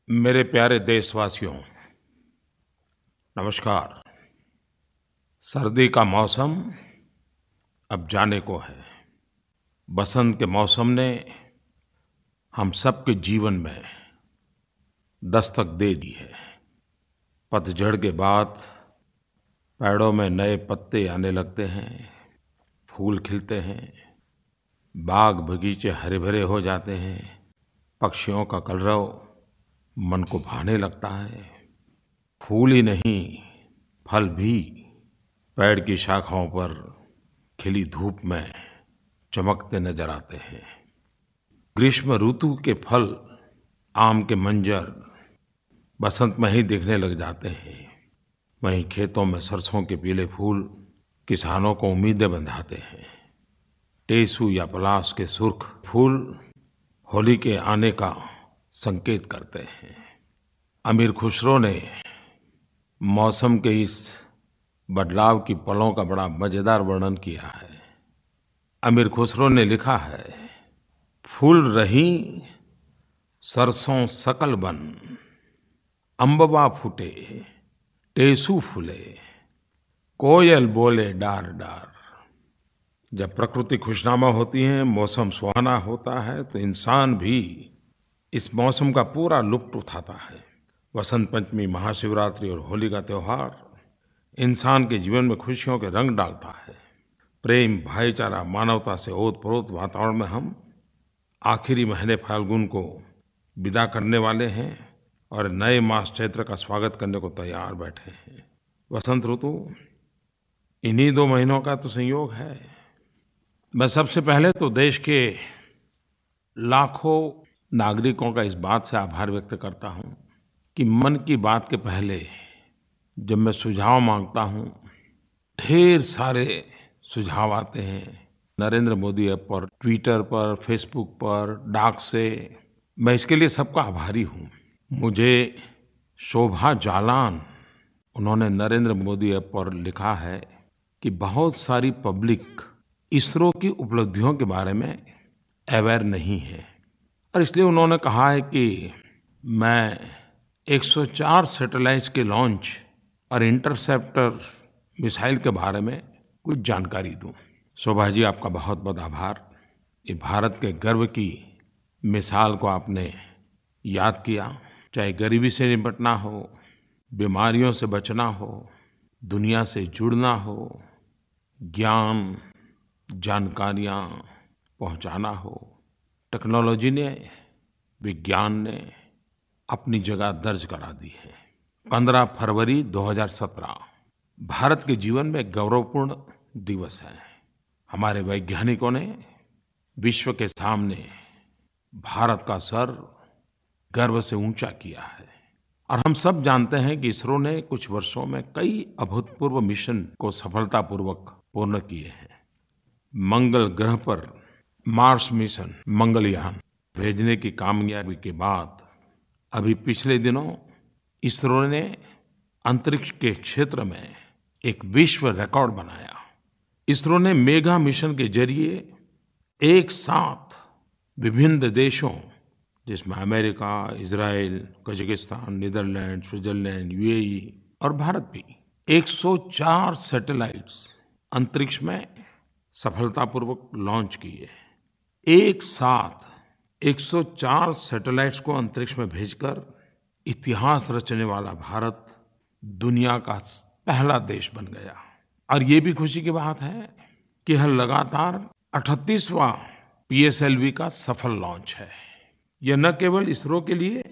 मेरे प्यारे देशवासियों, नमस्कार। सर्दी का मौसम अब जाने को है। बसंत के मौसम ने हम सबके जीवन में दस्तक दे दी है। पतझड़ के बाद पेड़ों में नए पत्ते आने लगते हैं, फूल खिलते हैं, बाग बगीचे हरे भरे हो जाते हैं, पक्षियों का कलरव मन को भाने लगता है। फूल ही नहीं, फल भी पेड़ की शाखाओं पर खिली धूप में चमकते नजर आते हैं। ग्रीष्म ऋतु के फल, आम के मंजर बसंत में ही दिखने लग जाते हैं। वहीं खेतों में सरसों के पीले फूल किसानों को उम्मीदें बंधाते हैं। टेसू या पलाश के सुर्ख फूल होली के आने का संकेत करते हैं। अमीर खुसरो ने मौसम के इस बदलाव की पलों का बड़ा मजेदार वर्णन किया है। अमीर खुसरो ने लिखा है, फूल रही सरसों सकल बन, अम्बवा फूटे टेसू फूले, कोयल बोले डार डार। जब प्रकृति खुशनुमा होती है, मौसम सुहाना होता है, तो इंसान भी इस मौसम का पूरा लुत्फ़ उठाता है। वसंत पंचमी, महाशिवरात्रि और होली का त्योहार इंसान के जीवन में खुशियों के रंग डालता है। प्रेम, भाईचारा, मानवता से ओतप्रोत वातावरण में हम आखिरी महीने फाल्गुन को विदा करने वाले हैं और नए मास चैत्र का स्वागत करने को तैयार बैठे हैं। वसंत ऋतु इन्हीं 2 महीनों का तो संयोग है। मैं सबसे पहले तो देश के लाखों नागरिकों का इस बात से आभार व्यक्त करता हूँ कि मन की बात के पहले जब मैं सुझाव मांगता हूँ, ढेर सारे सुझाव आते हैं। नरेंद्र मोदी ऐप पर, ट्विटर पर, फेसबुक पर, डाक से। मैं इसके लिए सबका आभारी हूँ। मुझे शोभा जालान, उन्होंने नरेंद्र मोदी ऐप पर लिखा है कि बहुत सारी पब्लिक इसरो की उपलब्धियों के बारे में अवेयर नहीं है, और इसलिए उन्होंने कहा है कि मैं 104 सैटेलाइट्स के लॉन्च और इंटरसेप्टर मिसाइल के बारे में कुछ जानकारी दूं। शोभा जी, आपका बहुत बहुत आभार। ये भारत के गर्व की मिसाल को आपने याद किया। चाहे गरीबी से निपटना हो, बीमारियों से बचना हो, दुनिया से जुड़ना हो, ज्ञान जानकारियाँ पहुँचाना हो, टेक्नोलॉजी ने, विज्ञान ने अपनी जगह दर्ज करा दी है। 15 फरवरी 2017 भारत के जीवन में गौरवपूर्ण दिवस है। हमारे वैज्ञानिकों ने विश्व के सामने भारत का सर गर्व से ऊंचा किया है। और हम सब जानते हैं कि इसरो ने कुछ वर्षों में कई अभूतपूर्व मिशन को सफलतापूर्वक पूर्ण किए हैं। मंगल ग्रह पर मार्स मिशन, मंगलयान भेजने की कामयाबी के बाद अभी पिछले दिनों इसरो ने अंतरिक्ष के क्षेत्र में एक विश्व रिकॉर्ड बनाया। इसरो ने मेगा मिशन के जरिए एक साथ विभिन्न देशों, जिसमें America, Israel, Kazakhstan, Netherland, Switzerland, UAE और भारत भी, 104 सैटेलाइट्स अंतरिक्ष में सफलतापूर्वक लॉन्च किए। एक साथ 104 सैटेलाइट्स को अंतरिक्ष में भेजकर इतिहास रचने वाला भारत दुनिया का पहला देश बन गया। और ये भी खुशी की बात है कि यह लगातार 38वां पीएसएलवी का सफल लॉन्च है। यह न केवल इसरो के लिए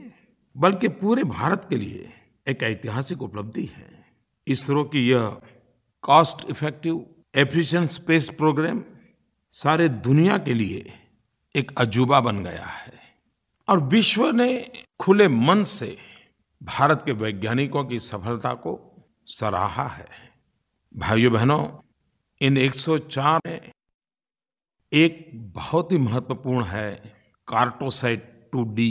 बल्कि पूरे भारत के लिए एक ऐतिहासिक उपलब्धि है। इसरो की यह cost effective efficient space programme सारे दुनिया के लिए एक अजूबा बन गया है, और विश्व ने खुले मन से भारत के वैज्ञानिकों की सफलता को सराहा है। भाइयों बहनों, इन 104 में एक बहुत ही महत्वपूर्ण है कार्टोसैट 2D।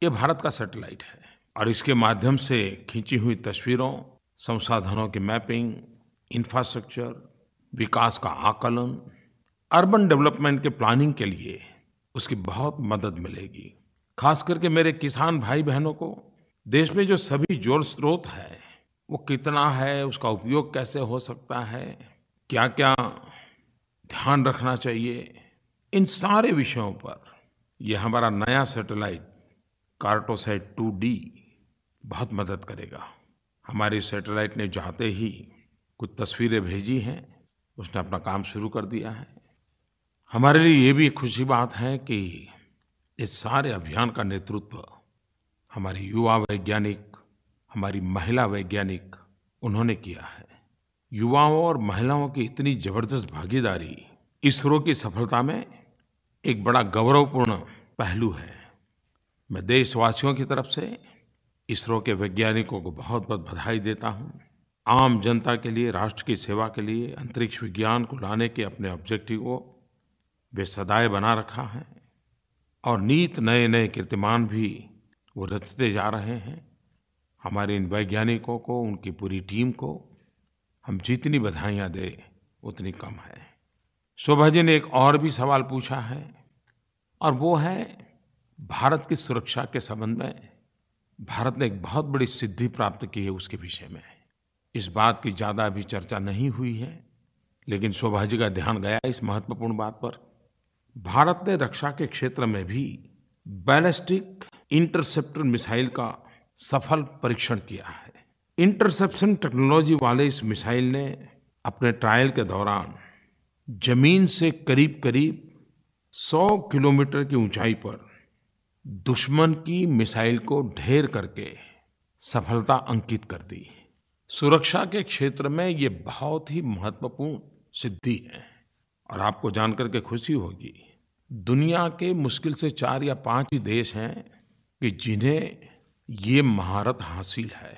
ये भारत का सैटेलाइट है और इसके माध्यम से खींची हुई तस्वीरों, संसाधनों की मैपिंग, इंफ्रास्ट्रक्चर, विकास का आकलन, अर्बन डेवलपमेंट के प्लानिंग के लिए उसकी बहुत मदद मिलेगी। खास करके मेरे किसान भाई बहनों को देश में जो सभी जल स्रोत है, वो कितना है, उसका उपयोग कैसे हो सकता है, क्या-क्या ध्यान रखना चाहिए, इन सारे विषयों पर ये हमारा नया सैटेलाइट कार्टोसैट 2D बहुत मदद करेगा। हमारे सैटेलाइट ने जाते ही कुछ तस्वीरें भेजी हैं, उसने अपना काम शुरू कर दिया है। हमारे लिए ये भी एक खुशी बात है कि इस सारे अभियान का नेतृत्व हमारे युवा वैज्ञानिक, हमारी महिला वैज्ञानिक, उन्होंने किया है। युवाओं और महिलाओं की इतनी ज़बरदस्त भागीदारी इसरो की सफलता में एक बड़ा गौरवपूर्ण पहलू है। मैं देशवासियों की तरफ से इसरो के वैज्ञानिकों को बहुत-बहुत बधाई देता हूँ। आम जनता के लिए, राष्ट्र की सेवा के लिए अंतरिक्ष विज्ञान को लाने के अपने ऑब्जेक्टिव को वे सदैव बना रखा है और नित नए-नए कीर्तिमान भी वो रचते जा रहे हैं। हमारे इन वैज्ञानिकों को, उनकी पूरी टीम को हम जितनी बधाइयाँ दें, उतनी कम है। शोभा जी ने एक और भी सवाल पूछा है और वो है भारत की सुरक्षा के संबंध में। भारत ने एक बहुत बड़ी सिद्धि प्राप्त की है उसके विषय में। इस बात की ज़्यादा अभी चर्चा नहीं हुई है, लेकिन शोभा जी का ध्यान गया इस महत्वपूर्ण बात पर। भारत ने रक्षा के क्षेत्र में भी बैलिस्टिक इंटरसेप्टर मिसाइल का सफल परीक्षण किया है। इंटरसेप्शन टेक्नोलॉजी वाले इस मिसाइल ने अपने ट्रायल के दौरान जमीन से करीब-करीब 100 किलोमीटर की ऊंचाई पर दुश्मन की मिसाइल को ढेर करके सफलता अंकित कर दी। सुरक्षा के क्षेत्र में ये बहुत ही महत्वपूर्ण सिद्धि है और आपको जानकर के खुशी होगी, दुनिया के मुश्किल से 4 या 5 ही देश हैं कि जिन्हें ये महारत हासिल है।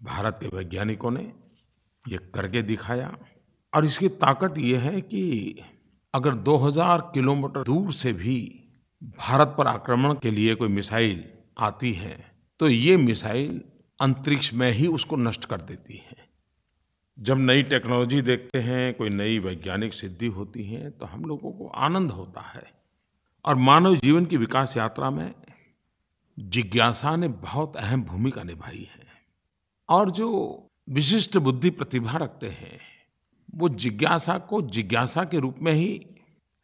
भारत के वैज्ञानिकों ने ये करके दिखाया और इसकी ताकत ये है कि अगर 2000 किलोमीटर दूर से भी भारत पर आक्रमण के लिए कोई मिसाइल आती है, तो ये मिसाइल अंतरिक्ष में ही उसको नष्ट कर देती है। जब नई टेक्नोलॉजी देखते हैं, कोई नई वैज्ञानिक सिद्धि होती है, तो हम लोगों को आनंद होता है। और मानव जीवन की विकास यात्रा में जिज्ञासा ने बहुत अहम भूमिका निभाई है। और जो विशिष्ट बुद्धि प्रतिभा रखते हैं, वो जिज्ञासा को जिज्ञासा के रूप में ही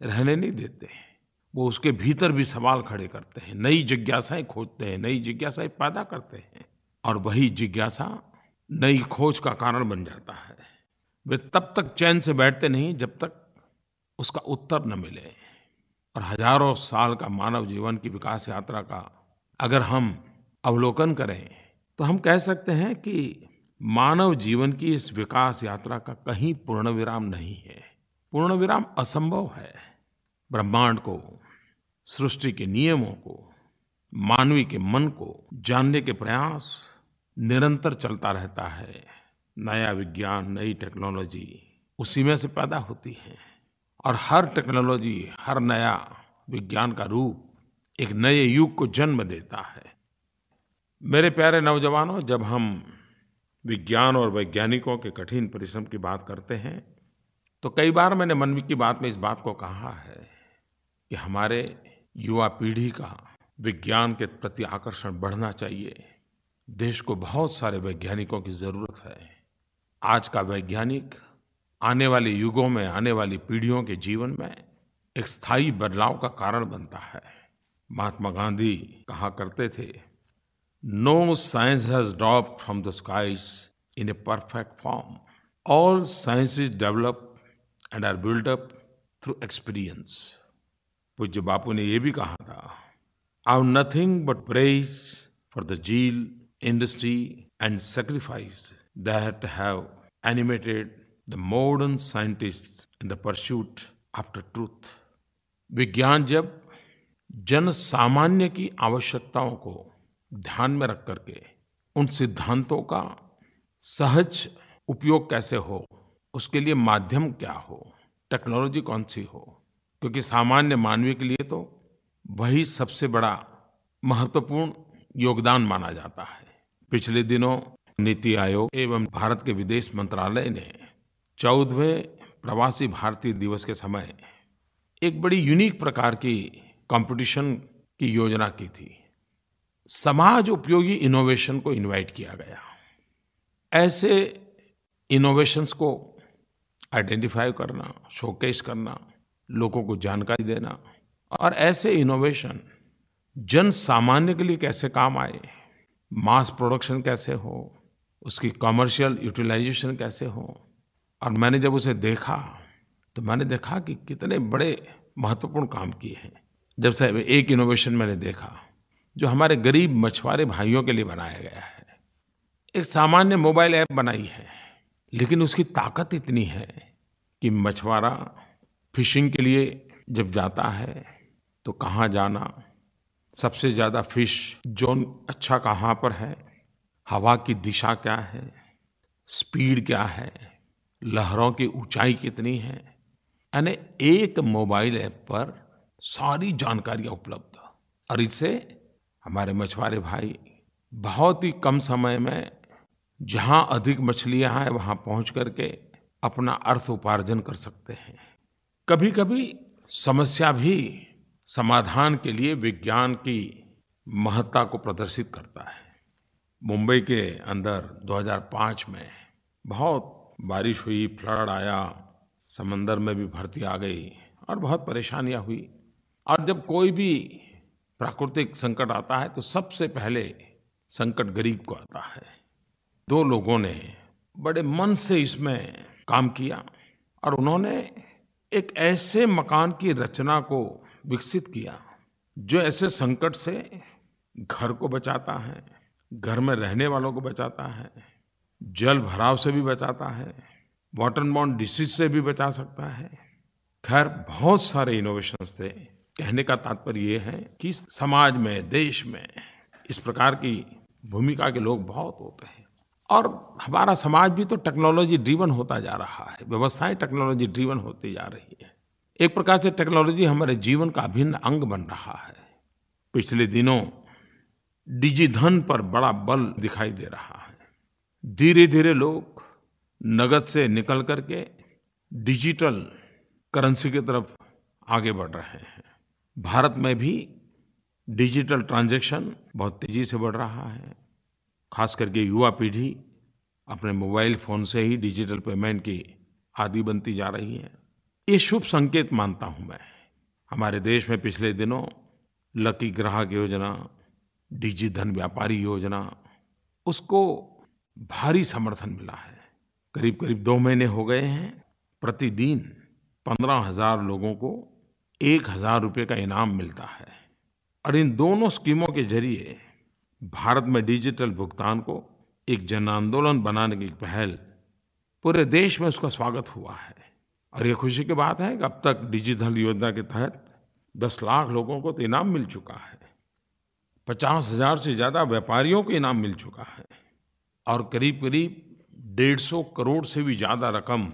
रहने नहीं देते हैं। वो उसके भीतर भी सवाल खड़े करते हैं, नई जिज्ञासाएं खोजते हैं, नई जिज्ञासाएं पैदा करते हैं और वही जिज्ञासा नई खोज का कारण बन जाता है। वे तब तक चैन से बैठते नहीं जब तक उसका उत्तर न मिले। और हजारों साल का मानव जीवन की विकास यात्रा का अगर हम अवलोकन करें, तो हम कह सकते हैं कि मानव जीवन की इस विकास यात्रा का कहीं पूर्ण विराम नहीं है। पूर्ण विराम असंभव है। ब्रह्मांड को, सृष्टि के नियमों को, मानवी के मन को जानने के प्रयास निरंतर चलता रहता है। नया विज्ञान, नई टेक्नोलॉजी उसी में से पैदा होती है और हर टेक्नोलॉजी, हर नया विज्ञान का रूप एक नए युग को जन्म देता है। मेरे प्यारे नौजवानों, जब हम विज्ञान और वैज्ञानिकों के कठिन परिश्रम की बात करते हैं, तो कई बार मैंने मन की बात में इस बात को कहा है कि हमारे युवा पीढ़ी का विज्ञान के प्रति आकर्षण बढ़ना चाहिए। देश को बहुत सारे वैज्ञानिकों की ज़रूरत है। आज का वैज्ञानिक आने वाले युगों में, आने वाली पीढ़ियों के जीवन में एक स्थायी बदलाव का कारण बनता है। महात्मा गांधी कहा करते थे, no science has dropped from the skies in a perfect form, all sciences develop and are built up through experience. पूज्य बापू ने ये भी कहा था, I have nothing but praise for the zeal, industry and sacrifice that have animated the modern scientists in the pursuit after truth. विज्ञान जब जन सामान्य की आवश्यकताओं को ध्यान में रख करके उन सिद्धांतों का सहज उपयोग कैसे हो, उसके लिए माध्यम क्या हो, टेक्नोलॉजी कौन सी हो, क्योंकि सामान्य मानवीय के लिए तो वही सबसे बड़ा महत्वपूर्ण योगदान माना जाता है। पिछले दिनों नीति आयोग एवं भारत के विदेश मंत्रालय ने 14वें प्रवासी भारतीय दिवस के समय एक बड़ी यूनिक प्रकार की कंपटीशन की योजना की थी। समाज उपयोगी इनोवेशन को इनवाइट किया गया। ऐसे इनोवेशंस को आइडेंटिफाई करना, शोकेस करना, लोगों को जानकारी देना और ऐसे इनोवेशन जन सामान्य के लिए कैसे काम आए, मास प्रोडक्शन कैसे हो, उसकी कमर्शियल यूटिलाइजेशन कैसे हो। और मैंने जब उसे देखा तो मैंने देखा कि कितने बड़े महत्वपूर्ण काम किए हैं। जब से एक इनोवेशन मैंने देखा जो हमारे गरीब मछुआरे भाइयों के लिए बनाया गया है। एक सामान्य मोबाइल ऐप बनाई है, लेकिन उसकी ताकत इतनी है कि मछुआरा फिशिंग के लिए जब जाता है तो कहाँ जाना, सबसे ज़्यादा फिश जोन अच्छा कहाँ पर है, हवा की दिशा क्या है, स्पीड क्या है, लहरों की ऊंचाई कितनी है, यानी एक मोबाइल ऐप पर सारी जानकारियाँ उपलब्ध। और इससे हमारे मछुआरे भाई बहुत ही कम समय में जहाँ अधिक मछलियाँ हैं वहाँ पहुँच करके अपना अर्थ उपार्जन कर सकते हैं। कभी-कभी समस्या भी समाधान के लिए विज्ञान की महत्ता को प्रदर्शित करता है। मुंबई के अंदर 2005 में बहुत बारिश हुई, फ्लड आया, समंदर में भी भरती आ गई और बहुत परेशानियाँ हुई। और जब कोई भी प्राकृतिक संकट आता है तो सबसे पहले संकट गरीब को आता है। दो लोगों ने बड़े मन से इसमें काम किया और उन्होंने एक ऐसे मकान की रचना को विकसित किया जो ऐसे संकट से घर को बचाता है, घर में रहने वालों को बचाता है, जल भराव से भी बचाता है, वाटर बॉर्न डिसीज से भी बचा सकता है। खैर बहुत सारे इनोवेशंस थे। कहने का तात्पर्य ये है कि समाज में, देश में इस प्रकार की भूमिका के लोग बहुत होते हैं। और हमारा समाज भी तो टेक्नोलॉजी ड्रिवन होता जा रहा है, व्यवस्थाएं टेक्नोलॉजी ड्रिवन होती जा रही है। एक प्रकार से टेक्नोलॉजी हमारे जीवन का अभिन्न अंग बन रहा है। पिछले दिनों डिजिधन पर बड़ा बल दिखाई दे रहा है। धीरे धीरे लोग नगद से निकल करके डिजिटल करेंसी की तरफ आगे बढ़ रहे हैं। भारत में भी डिजिटल ट्रांजैक्शन बहुत तेज़ी से बढ़ रहा है। खास करके युवा पीढ़ी अपने मोबाइल फ़ोन से ही डिजिटल पेमेंट की आदी बनती जा रही है। ये शुभ संकेत मानता हूँ मैं। हमारे देश में पिछले दिनों लकी ग्राहक योजना, डिजिधन व्यापारी योजना, उसको भारी समर्थन मिला है। करीब 2 महीने हो गए हैं। प्रतिदिन 15,000 लोगों को 1,000 रुपये का इनाम मिलता है। और इन दोनों स्कीमों के जरिए भारत में डिजिटल भुगतान को एक जन आंदोलन बनाने की पहल पूरे देश में उसका स्वागत हुआ है। और ये खुशी की बात है कि अब तक डिजिटल योजना के तहत 10 लाख लोगों को तो इनाम मिल चुका है। 50,000 से ज़्यादा व्यापारियों को इनाम मिल चुका है। और करीब 150 करोड़ से भी ज़्यादा रकम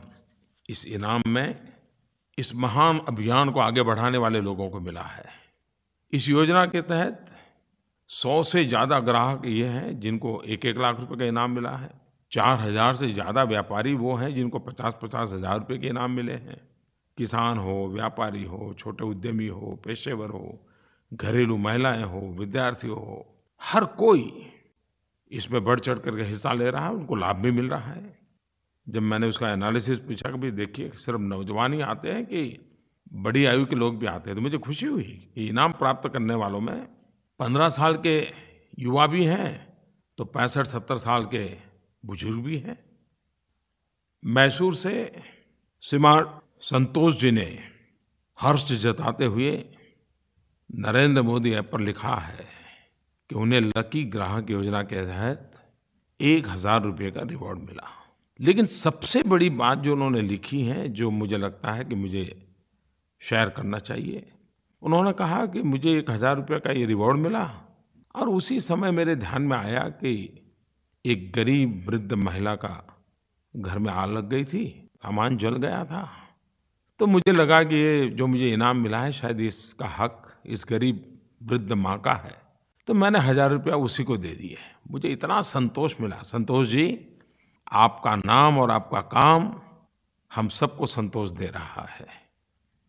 इस इनाम में इस महान अभियान को आगे बढ़ाने वाले लोगों को मिला है। इस योजना के तहत 100 से ज़्यादा ग्राहक ये हैं जिनको 1-1 लाख रुपए का इनाम मिला है। 4,000 से ज़्यादा व्यापारी वो हैं जिनको 50-50 हज़ार रुपये के इनाम मिले हैं। किसान हो, व्यापारी हो, छोटे उद्यमी हो, पेशेवर हो, घरेलू महिलाएं हो, विद्यार्थी हो, हर कोई इसमें बढ़ चढ़ करके हिस्सा ले रहा है, उनको लाभ भी मिल रहा है। जब मैंने उसका एनालिसिस पूछा कि भाई देखिए सिर्फ नौजवान ही आते हैं कि बड़ी आयु के लोग भी आते हैं, तो मुझे खुशी हुई कि इनाम प्राप्त करने वालों में 15 साल के युवा भी हैं तो 65-70 साल के बुजुर्ग भी हैं। मैसूर से श्रीमान संतोष जी ने हर्ष जताते हुए नरेंद्र मोदी ऐप पर लिखा है कि उन्हें लकी ग्राहक योजना के तहत 1,000 रुपये का रिवॉर्ड मिला। लेकिन सबसे बड़ी बात जो उन्होंने लिखी है, जो मुझे लगता है कि मुझे शेयर करना चाहिए, उन्होंने कहा कि मुझे 1,000 रुपये का ये रिवॉर्ड मिला और उसी समय मेरे ध्यान में आया कि एक गरीब वृद्ध महिला का घर में आग लग गई थी, सामान जल गया था। तो मुझे लगा कि ये जो मुझे इनाम मिला है शायद इसका हक इस गरीब वृद्ध माँ का है, तो मैंने 1,000 रुपया उसी को दे दिए। मुझे इतना संतोष मिला। संतोष जी, आपका नाम और आपका काम हम सबको संतोष दे रहा है।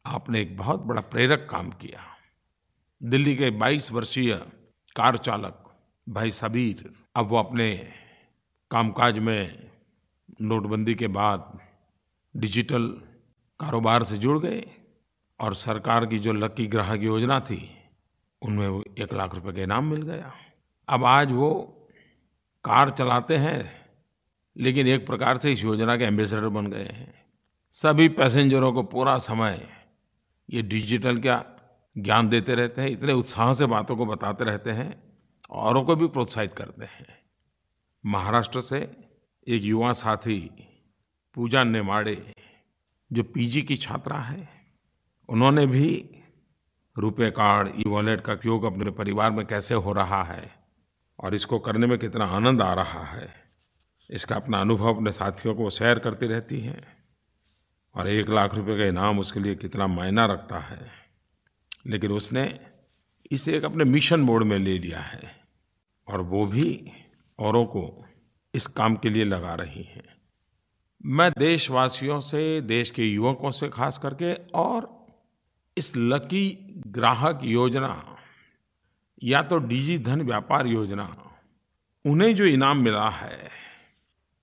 आपने एक बहुत बड़ा प्रेरक काम किया। दिल्ली के 22 वर्षीय कार चालक भाई सबीर, अब वो अपने कामकाज में नोटबंदी के बाद डिजिटल कारोबार से जुड़ गए और सरकार की जो लकी ग्राहक योजना थी, उनमें वो 1 लाख रुपए का इनाम मिल गया। अब आज वो कार चलाते हैं, लेकिन एक प्रकार से इस योजना के एम्बेसडर बन गए हैं। सभी पैसेंजरों को पूरा समय ये डिजिटल का ज्ञान देते रहते हैं, इतने उत्साह से बातों को बताते रहते हैं, औरों को भी प्रोत्साहित करते हैं। महाराष्ट्र से एक युवा साथी पूजा नेमाड़े, जो पीजी की छात्रा है, उन्होंने भी रुपे कार्ड, ई-वॉलेट का उपयोग अपने परिवार में कैसे हो रहा है और इसको करने में कितना आनंद आ रहा है, इसका अपना अनुभव अपने साथियों को शेयर करती रहती हैं। और 1 लाख रुपए का इनाम उसके लिए कितना मायना रखता है, लेकिन उसने इसे एक अपने मिशन मोड में ले लिया है और वो भी औरों को इस काम के लिए लगा रही हैं। मैं देशवासियों से, देश के युवकों से खास करके, और इस लकी ग्राहक योजना या तो डिजी धन व्यापार योजना, उन्हें जो इनाम मिला है,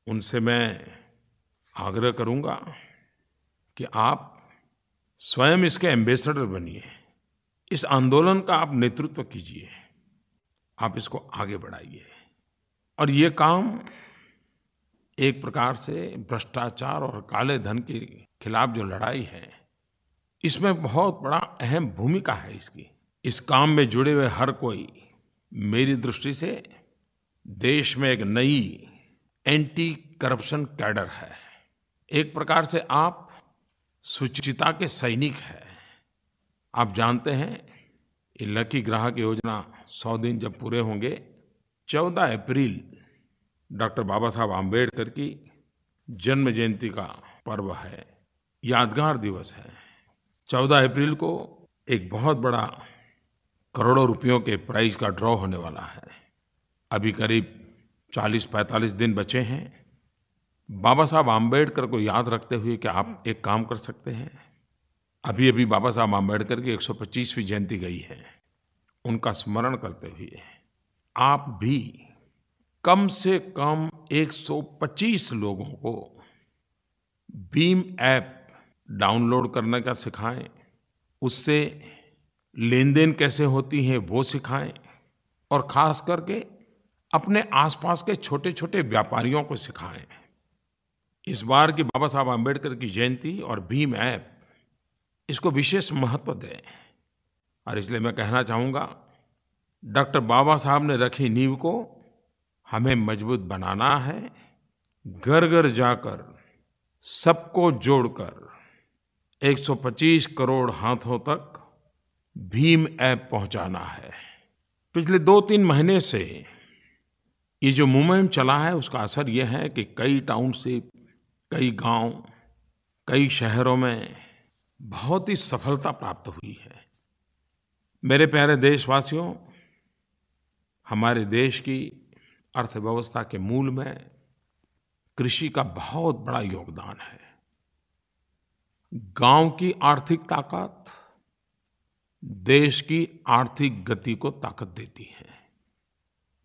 उनसे मैं आग्रह करूंगा कि आप स्वयं इसके एम्बेसडर बनिए, इस आंदोलन का आप नेतृत्व कीजिए, आप इसको आगे बढ़ाइए। और ये काम एक प्रकार से भ्रष्टाचार और काले धन के खिलाफ जो लड़ाई है, इसमें बहुत बड़ा अहम भूमिका है इसकी। इस काम में जुड़े हुए हर कोई, मेरी दृष्टि से देश में एक नई एंटी करप्शन कैडर है। एक प्रकार से आप शुचिता के सैनिक हैं। आप जानते हैं, ये लकी ग्राहक योजना 100 दिन जब पूरे होंगे, 14 अप्रैल डॉक्टर बाबा साहब आम्बेडकर की जन्म जयंती का पर्व है, यादगार दिवस है। 14 अप्रैल को एक बहुत बड़ा करोड़ों रुपयों के प्राइज का ड्रॉ होने वाला है। अभी करीब 40-45 दिन बचे हैं। बाबा साहब आम्बेडकर को याद रखते हुए कि आप एक काम कर सकते हैं, अभी अभी बाबा साहब आम्बेडकर की 125वीं जयंती गई है, उनका स्मरण करते हुए आप भी कम से कम 125 लोगों को भीम ऐप डाउनलोड करने का सिखाएं, उससे लेन-देन कैसे होती है वो सिखाएं, और ख़ास करके अपने आसपास के छोटे-छोटे व्यापारियों को सिखाएं। इस बार की बाबा साहब आम्बेडकर की जयंती और भीम ऐप, इसको विशेष महत्व दें। और इसलिए मैं कहना चाहूँगा, डॉक्टर बाबा साहब ने रखी नींव को हमें मजबूत बनाना है। घर-घर जाकर, सबको जोड़कर 125 करोड़ हाथों तक भीम ऐप पहुँचाना है। पिछले 2-3 महीने से ये जो मूवमेंट चला है, उसका असर ये है कि कई टाउनशिप, कई गांव, कई शहरों में बहुत ही सफलता प्राप्त हुई है। मेरे प्यारे देशवासियों, हमारे देश की अर्थव्यवस्था के मूल में कृषि का बहुत बड़ा योगदान है। गांव की आर्थिक ताकत देश की आर्थिक गति को ताकत देती है।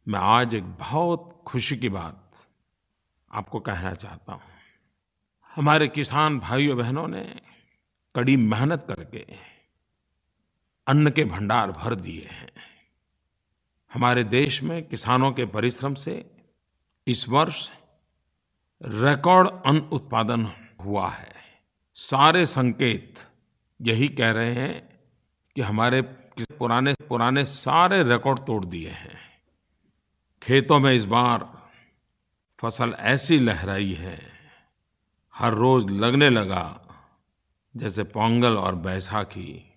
मैं आज एक बहुत खुशी की बात आपको कहना चाहता हूँ। हमारे किसान भाइयों बहनों ने कड़ी मेहनत करके अन्न के भंडार भर दिए हैं। हमारे देश में किसानों के परिश्रम से इस वर्ष रिकॉर्ड अन्न उत्पादन हुआ है। सारे संकेत यही कह रहे हैं कि हमारे पुराने सारे रिकॉर्ड तोड़ दिए हैं। खेतों में इस बार फसल ऐसी लहराई है, हर रोज लगने लगा जैसे पोंगल और बैसाखी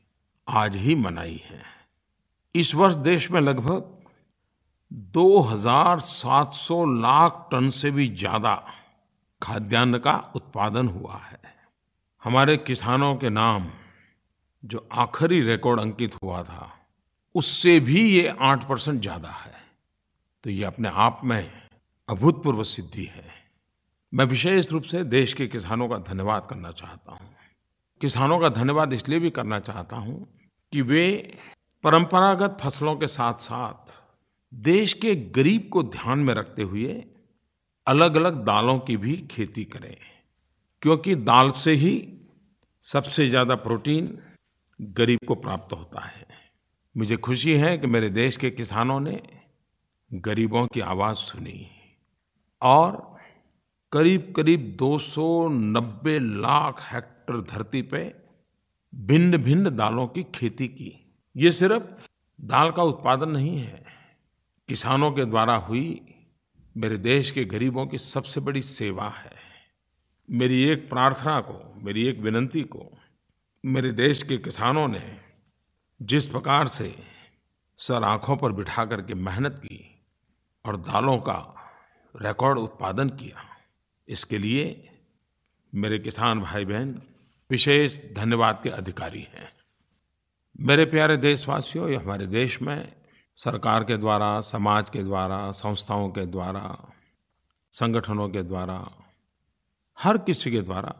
आज ही मनाई है। इस वर्ष देश में लगभग 2700 लाख टन से भी ज्यादा खाद्यान्न का उत्पादन हुआ है। हमारे किसानों के नाम जो आखिरी रिकॉर्ड अंकित हुआ था, उससे भी ये 8% ज्यादा है। तो ये अपने आप में अभूतपूर्व सिद्धि है। मैं विशेष रूप से देश के किसानों का धन्यवाद करना चाहता हूँ। किसानों का धन्यवाद इसलिए भी करना चाहता हूँ कि वे परंपरागत फसलों के साथ-साथ देश के गरीब को ध्यान में रखते हुए अलगअलग दालों की भी खेती करें, क्योंकि दाल से ही सबसे ज़्यादा प्रोटीन गरीब को प्राप्त होता है। मुझे खुशी है कि मेरे देश के किसानों ने गरीबों की आवाज़ सुनी और करीब-करीब 290 लाख हेक्टेयर धरती पे भिन्न-भिन्न दालों की खेती की। ये सिर्फ दाल का उत्पादन नहीं है, किसानों के द्वारा हुई मेरे देश के गरीबों की सबसे बड़ी सेवा है। मेरी एक प्रार्थना को, मेरी एक विनती को मेरे देश के किसानों ने जिस प्रकार से सर आँखों पर बिठा करके मेहनत की और दालों का रिकॉर्ड उत्पादन किया, इसके लिए मेरे किसान भाई-बहन विशेष धन्यवाद के अधिकारी हैं। मेरे प्यारे देशवासियों, ये हमारे देश में सरकार के द्वारा, समाज के द्वारा, संस्थाओं के द्वारा, संगठनों के द्वारा, हर किसी के द्वारा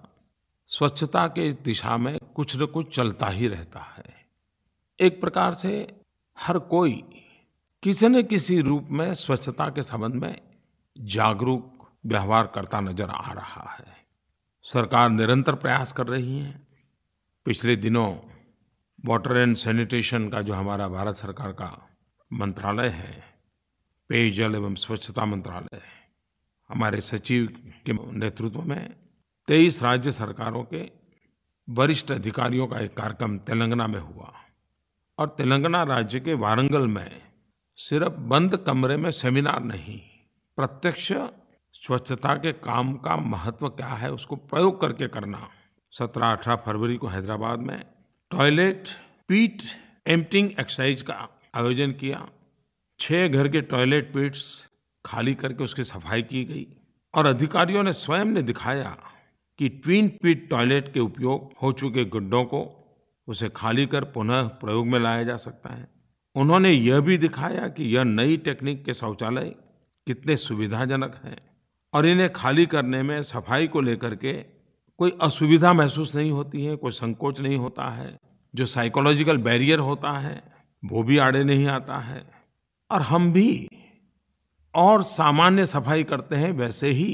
स्वच्छता के दिशा में कुछ न कुछ चलता ही रहता है। एक प्रकार से हर कोई किसी न किसी रूप में स्वच्छता के संबंध में जागरूक व्यवहार करता नजर आ रहा है। सरकार निरंतर प्रयास कर रही है। पिछले दिनों वाटर एंड सैनिटेशन का जो हमारा भारत सरकार का मंत्रालय है, पेयजल एवं स्वच्छता मंत्रालय, हमारे सचिव के नेतृत्व में 23 राज्य सरकारों के वरिष्ठ अधिकारियों का एक कार्यक्रम तेलंगाना में हुआ और तेलंगाना राज्य के वारंगल में सिर्फ बंद कमरे में सेमिनार नहीं, प्रत्यक्ष स्वच्छता के काम का महत्व क्या है उसको प्रयोग करके करना। 17-18 फरवरी को हैदराबाद में टॉयलेट पीट एम्प्टिंग एक्सरसाइज का आयोजन किया। 6 घर के टॉयलेट पीट्स खाली करके उसकी सफाई की गई और अधिकारियों ने स्वयं ने दिखाया कि ट्विन पिट टॉयलेट के उपयोग हो चुके गड्ढों को उसे खाली कर पुनः प्रयोग में लाया जा सकता है। उन्होंने यह भी दिखाया कि यह नई टेक्निक के शौचालय कितने सुविधाजनक हैं और इन्हें खाली करने में सफाई को लेकर के कोई असुविधा महसूस नहीं होती है, कोई संकोच नहीं होता है। जो साइकोलॉजिकल बैरियर होता है वो भी आड़े नहीं आता है और हम भी और सामान्य सफाई करते हैं वैसे ही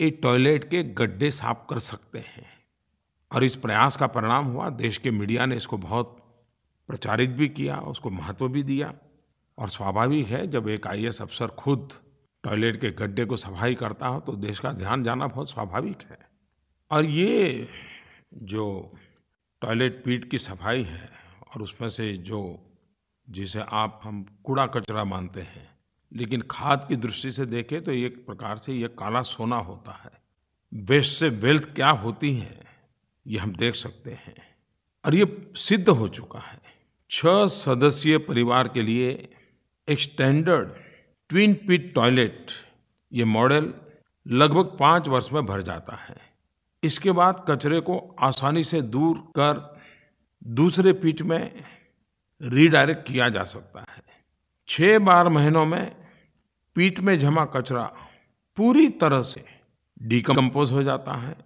एक टॉयलेट के गड्ढे साफ कर सकते हैं। और इस प्रयास का परिणाम हुआ, देश के मीडिया ने इसको बहुत प्रचारित भी किया, उसको महत्व भी दिया और स्वाभाविक है जब एक आईएएस अफसर खुद टॉयलेट के गड्ढे को सफाई करता हो तो देश का ध्यान जाना बहुत स्वाभाविक है। और ये जो टॉयलेट पीट की सफाई है और उसमें से जो जिसे हम कूड़ा कचरा मानते हैं, लेकिन खाद की दृष्टि से देखें तो एक प्रकार से ये काला सोना होता है। वेस्ट से वेल्थ क्या होती है ये हम देख सकते हैं और ये सिद्ध हो चुका है। 6 सदस्यीय परिवार के लिए एक स्टैंडर्ड ट्विन पिट टॉयलेट, ये मॉडल लगभग 5 वर्ष में भर जाता है। इसके बाद कचरे को आसानी से दूर कर दूसरे पिट में रीडायरेक्ट किया जा सकता है। 6-12 महीनों में पिट में जमा कचरा पूरी तरह से डिकम्पोज हो जाता है।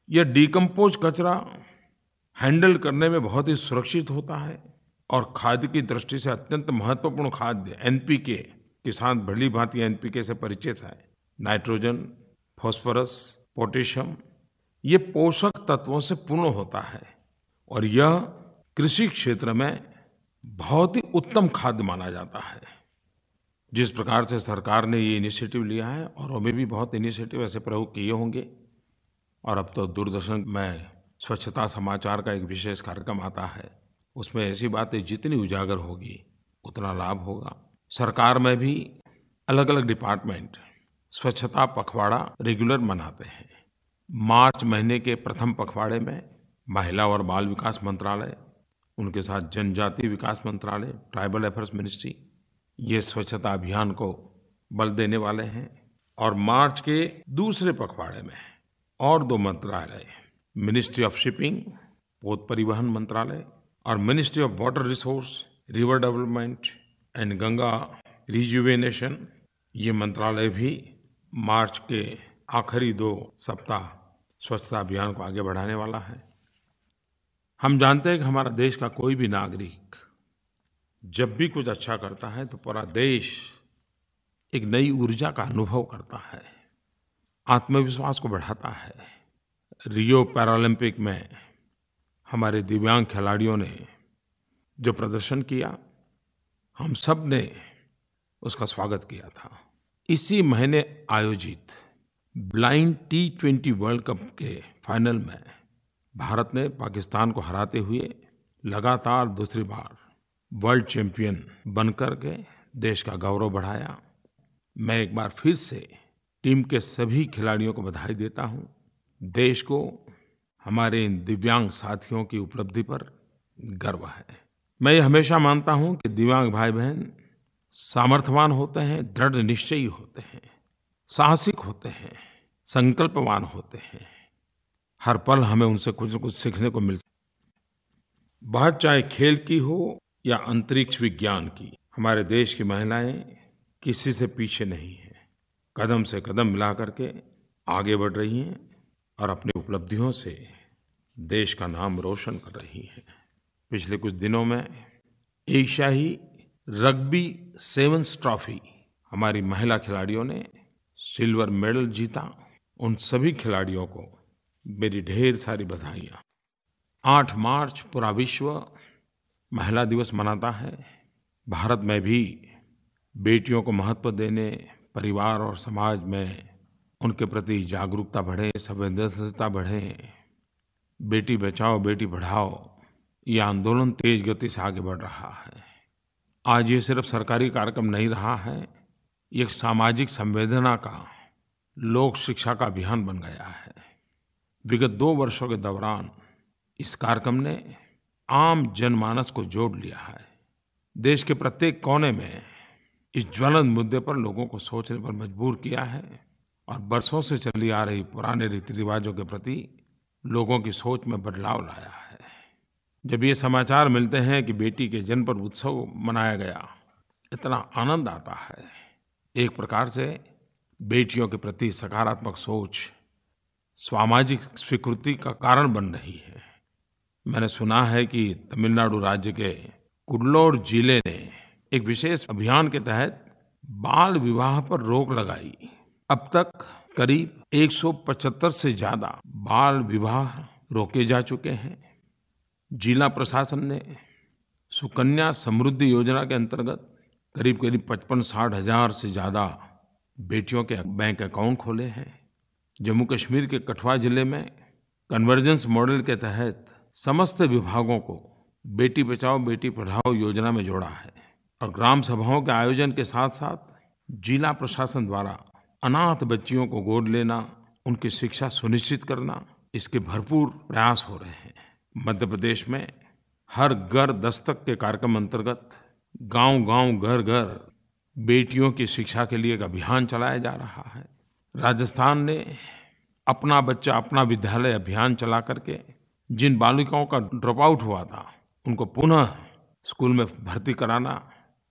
यह डिकम्पोज कचरा हैंडल करने में बहुत ही सुरक्षित होता है और खाद्य की दृष्टि से अत्यंत महत्वपूर्ण खाद्य एनपीके, किसान भली भांति एनपीके से परिचित है, नाइट्रोजन, फास्फोरस, पोटेशियम, ये पोषक तत्वों से पूर्ण होता है और यह कृषि क्षेत्र में बहुत ही उत्तम खाद्य माना जाता है। जिस प्रकार से सरकार ने ये इनिशिएटिव लिया है और हमें भी बहुत इनिशिएटिव ऐसे प्रयोग किए होंगे और अब तो दूरदर्शन में स्वच्छता समाचार का एक विशेष कार्यक्रम आता है, उसमें ऐसी बातें जितनी उजागर होगी उतना लाभ होगा। सरकार में भी अलग अलग डिपार्टमेंट स्वच्छता पखवाड़ा रेगुलर मनाते हैं। मार्च महीने के प्रथम पखवाड़े में महिला और बाल विकास मंत्रालय, उनके साथ जनजाति विकास मंत्रालय, ट्राइबल अफेयर्स मिनिस्ट्री, ये स्वच्छता अभियान को बल देने वाले हैं। और मार्च के दूसरे पखवाड़े में और 2 मंत्रालय, मिनिस्ट्री ऑफ शिपिंग, पोत परिवहन मंत्रालय और ministry of water resource, river development and Ganga rejuvenation, ये मंत्रालय भी मार्च के आखिरी 2 सप्ताह स्वच्छता अभियान को आगे बढ़ाने वाला है। हम जानते हैं कि हमारा देश का कोई भी नागरिक जब भी कुछ अच्छा करता है तो पूरा देश एक नई ऊर्जा का अनुभव करता है, आत्मविश्वास को बढ़ाता है। रियो पैरालंपिक में हमारे दिव्यांग खिलाड़ियों ने जो प्रदर्शन किया, हम सब ने उसका स्वागत किया था। इसी महीने आयोजित ब्लाइंड T20 वर्ल्ड कप के फाइनल में भारत ने पाकिस्तान को हराते हुए लगातार दूसरी बार वर्ल्ड चैंपियन बनकर के देश का गौरव बढ़ाया। मैं एक बार फिर से टीम के सभी खिलाड़ियों को बधाई देता हूँ। देश को हमारे इन दिव्यांग साथियों की उपलब्धि पर गर्व है। मैं ये हमेशा मानता हूँ कि दिव्यांग भाई-बहन सामर्थ्यवान होते हैं, दृढ़ निश्चयी होते हैं, साहसिक होते हैं, संकल्पवान होते हैं। हर पल हमें उनसे कुछ न कुछ सीखने को मिलता है। बात चाहे खेल की हो या अंतरिक्ष विज्ञान की, हमारे देश की महिलाएं किसी से पीछे नहीं हैं। कदम से कदम मिला करके आगे बढ़ रही हैं और अपनी उपलब्धियों से देश का नाम रोशन कर रही हैं। पिछले कुछ दिनों में एशियाई रग्बी सेवन्स ट्रॉफी हमारी महिला खिलाड़ियों ने सिल्वर मेडल जीता। उन सभी खिलाड़ियों को मेरी ढेर सारी बधाइयाँ। 8 मार्च पूरा विश्व महिला दिवस मनाता है। भारत में भी बेटियों को महत्व देने, परिवार और समाज में उनके प्रति जागरूकता बढ़े, संवेदनशीलता बढ़े, बेटी बचाओ बेटी पढ़ाओ, ये आंदोलन तेज गति से आगे बढ़ रहा है। आज ये सिर्फ सरकारी कार्यक्रम नहीं रहा है, ये एक सामाजिक संवेदना का, लोक शिक्षा का अभियान बन गया है। विगत 2 वर्षों के दौरान इस कार्यक्रम ने आम जनमानस को जोड़ लिया है। देश के प्रत्येक कोने में इस ज्वलंत मुद्दे पर लोगों को सोचने पर मजबूर किया है और बरसों से चली आ रही पुराने रीति रिवाजों के प्रति लोगों की सोच में बदलाव लाया है। जब ये समाचार मिलते हैं कि बेटी के जन्म पर उत्सव मनाया गया, इतना आनंद आता है। एक प्रकार से बेटियों के प्रति सकारात्मक सोच सामाजिक स्वीकृति का कारण बन रही है। मैंने सुना है कि तमिलनाडु राज्य के कुड्डलोर जिले ने एक विशेष अभियान के तहत बाल विवाह पर रोक लगाई। अब तक करीब 175 से ज़्यादा बाल विवाह रोके जा चुके हैं। जिला प्रशासन ने सुकन्या समृद्धि योजना के अंतर्गत करीब 55-60 हज़ार से ज़्यादा बेटियों के बैंक अकाउंट खोले हैं। जम्मू कश्मीर के कठुआ जिले में कन्वर्जेंस मॉडल के तहत समस्त विभागों को बेटी बचाओ बेटी पढ़ाओ योजना में जोड़ा है और ग्राम सभाओं के आयोजन के साथ साथ जिला प्रशासन द्वारा अनाथ बच्चियों को गोद लेना, उनकी शिक्षा सुनिश्चित करना, इसके भरपूर प्रयास हो रहे हैं। मध्य प्रदेश में हर घर दस्तक के कार्यक्रम अंतर्गत गांव-गांव, घर-घर बेटियों की शिक्षा के लिए एक अभियान चलाया जा रहा है। राजस्थान ने अपना बच्चा अपना विद्यालय अभियान चला करके जिन बालिकाओं का ड्रॉप आउट हुआ था, उनको पुनः स्कूल में भर्ती कराना,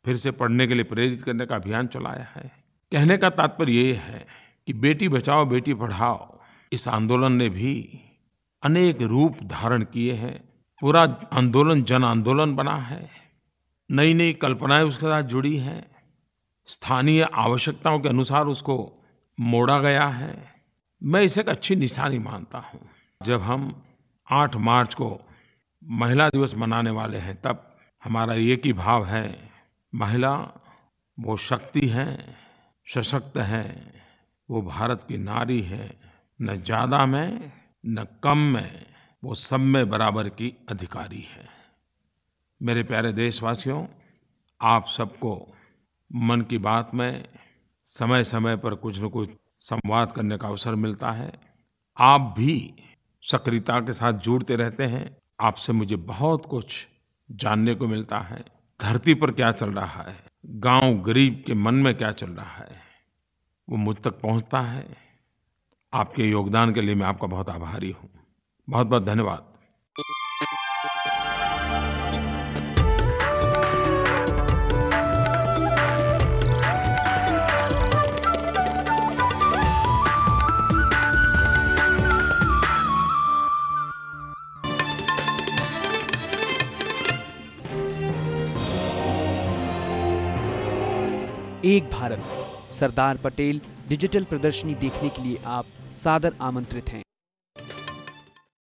फिर से पढ़ने के लिए प्रेरित करने का अभियान चलाया है। कहने का तात्पर्य ये है कि बेटी बचाओ बेटी पढ़ाओ इस आंदोलन ने भी अनेक रूप धारण किए हैं। पूरा आंदोलन जन आंदोलन बना है। नई नई कल्पनाएं उसके साथ जुड़ी हैं। स्थानीय आवश्यकताओं के अनुसार उसको मोड़ा गया है। मैं इसे एक अच्छी निशानी मानता हूँ। जब हम 8 मार्च को महिला दिवस मनाने वाले हैं, तब हमारा एक ही भाव है, महिला वो शक्ति है, सशक्त है, वो भारत की नारी है। न ज़्यादा में न कम में, वो सब में बराबर की अधिकारी है। मेरे प्यारे देशवासियों, आप सबको मन की बात में समय समय पर कुछ न कुछ संवाद करने का अवसर मिलता है। आप भी सक्रियता के साथ जुड़ते रहते हैं। आपसे मुझे बहुत कुछ जानने को मिलता है। धरती पर क्या चल रहा है, गांव गरीब के मन में क्या चल रहा है, वो मुझ तक पहुंचता है। आपके योगदान के लिए मैं आपका बहुत आभारी हूँ। बहुत बहुत धन्यवाद। एक भारत सरदार पटेल डिजिटल प्रदर्शनी देखने के लिए आप सादर आमंत्रित हैं।